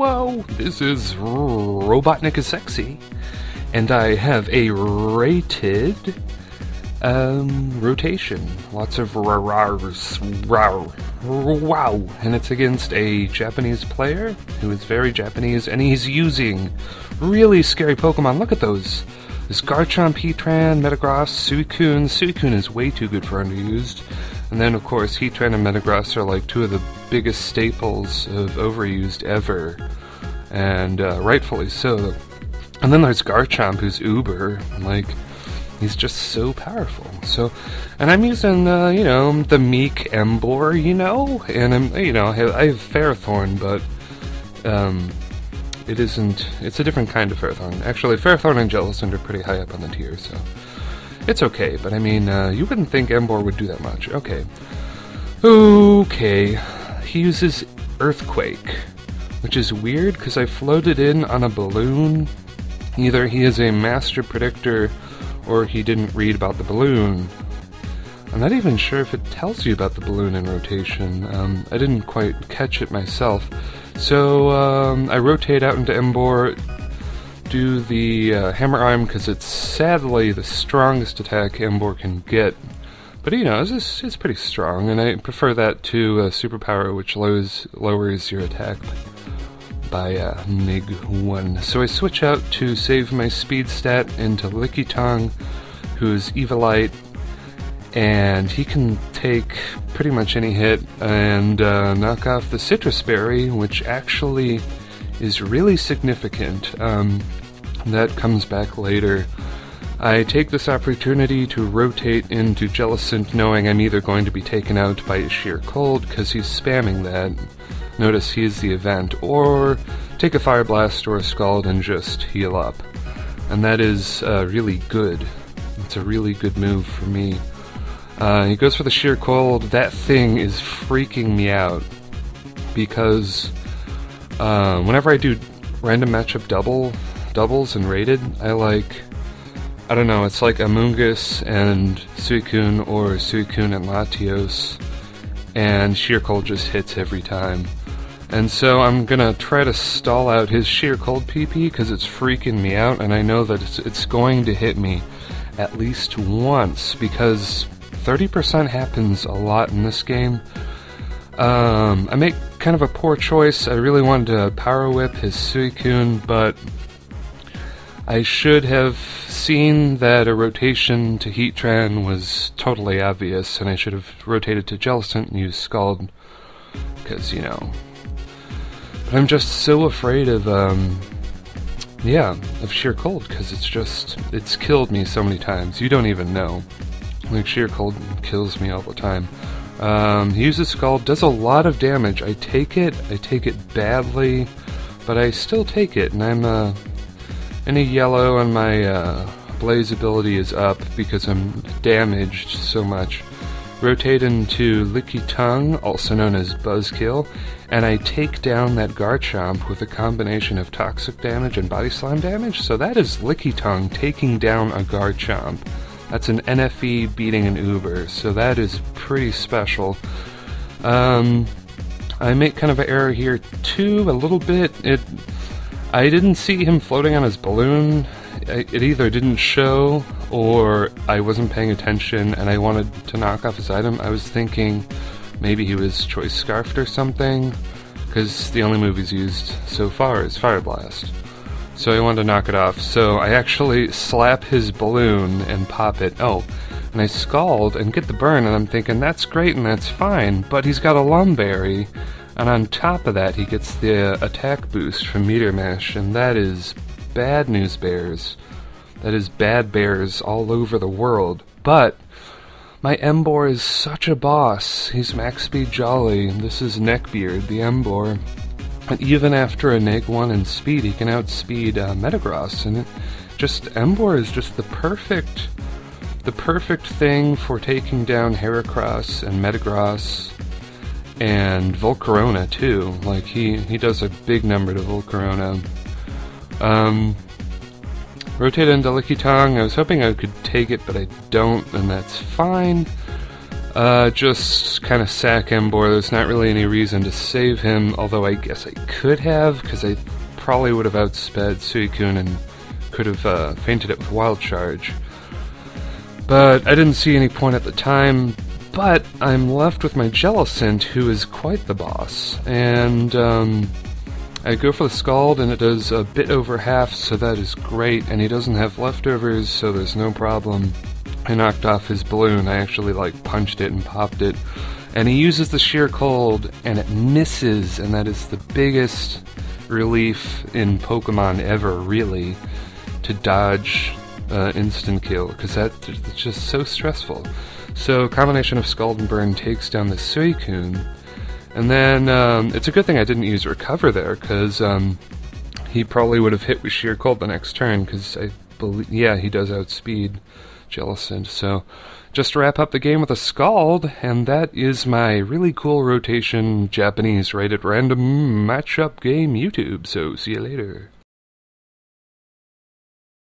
Whoa! This is RobotnikIsSexy, and I have a rated rotation. Lots of rars, wow, and it's against a Japanese player who is very Japanese, and he's using really scary Pokemon. Look at those. This Garchomp, Heatran, Metagross, Suicune. Suicune is way too good for underused. And then, of course, Heatran and Metagross are like two of the biggest staples of overused ever. And rightfully so. And then there's Garchomp, who's uber. Like, he's just so powerful. So, and I'm using, the meek Emboar, and I'm, I have Ferrothorn, but, it's a different kind of Ferrothorn. Actually, Ferrothorn and Jellicent are pretty high up on the tier, so it's okay, but I mean, you wouldn't think Emboar would do that much. Okay. He uses Earthquake, which is weird, because I floated in on a balloon. Either he is a master predictor, or he didn't read about the balloon. I'm not even sure if it tells you about the balloon in rotation. I didn't quite catch it myself. So, I rotate out into Emboar, do the Hammer Arm, because it's sadly the strongest attack Emboar can get. But, it's pretty strong, and I prefer that to Superpower, which lowers your attack by MIG-1. So I switch out to save my speed stat into Lickitung, who's Evilite, and he can take pretty much any hit and knock off the Citrus Berry, which actually is really significant. That comes back later. I take this opportunity to rotate into Jellicent, knowing I'm either going to be taken out by sheer cold, because he's spamming that. Notice he's the event, or take a Fire Blast or a Scald and just heal up. And that is really good. It's a really good move for me. He goes for the sheer cold. That thing is freaking me out, because whenever I do random matchup doubles and rated, I don't know, it's like Amoonguss and Suicune, or Suicune and Latios, and sheer cold just hits every time. And so I'm gonna try to stall out his sheer cold PP, because it's freaking me out, and I know that it's going to hit me at least once, because 30% happens a lot in this game. I make kind of a poor choice. I really wanted to Power Whip his Suicune, but I should have seen that a rotation to Heatran was totally obvious, and I should have rotated to Jellicent and used Scald, because, But I'm just so afraid of sheer cold, because it's killed me so many times. You don't even know. Like, sheer cold kills me all the time. He uses Scald, does a lot of damage. I take it badly, but I still take it, and I'm any yellow on my Blaze ability is up because I'm damaged so much. Rotate into Lickitung, also known as Buzzkill, and I take down that Garchomp with a combination of toxic damage and body slam damage. So that is Lickitung taking down a Garchomp. That's an NFE beating an Uber, so that is pretty special. I make kind of an error here too, a little bit. I didn't see him floating on his balloon. It either didn't show, or I wasn't paying attention and I wanted to knock off his item. I was thinking maybe he was Choice Scarfed or something, because the only move he's used so far is Fire Blast. So I wanted to knock it off, so I actually slap his balloon and pop it. Oh, and I Scald and get the burn, and I'm thinking, that's great and that's fine, but he's got a Lumberry, and on top of that he gets the attack boost from Meteor Mash, and that is bad news bears. That is bad bears all over the world. But my Emboar is such a boss. He's max speed jolly, and this is Neckbeard, the Emboar. And even after a neg-1 in speed, he can outspeed Metagross, and Emboar is just the perfect thing for taking down Heracross and Metagross and Volcarona too. Like, he does a big number to Volcarona. Rotate into Lickitung. I was hoping I could take it, but I don't, and that's fine. Just kind of sack Emboar. There's not really any reason to save him, although I guess I could have, because I probably would have outsped Suicune and could have fainted it with Wild Charge. But I didn't see any point at the time, but I'm left with my Jellicent, who is quite the boss. And I go for the Scald, and it does a bit over half, so that is great, and he doesn't have leftovers, so there's no problem. I knocked off his balloon. I actually punched it and popped it, and he uses the Sheer Cold and it misses, and that is the biggest relief in Pokemon ever, really, to dodge instant kill, because that's just so stressful. So combination of Scald and Burn takes down the Suicune, and then it's a good thing I didn't use Recover there, because he probably would have hit with Sheer Cold the next turn, because I believe, yeah, he does outspeed Jellicent. So just to wrap up the game with a Scald, and that is my really cool rotation Japanese rated random matchup game YouTube. So see you later.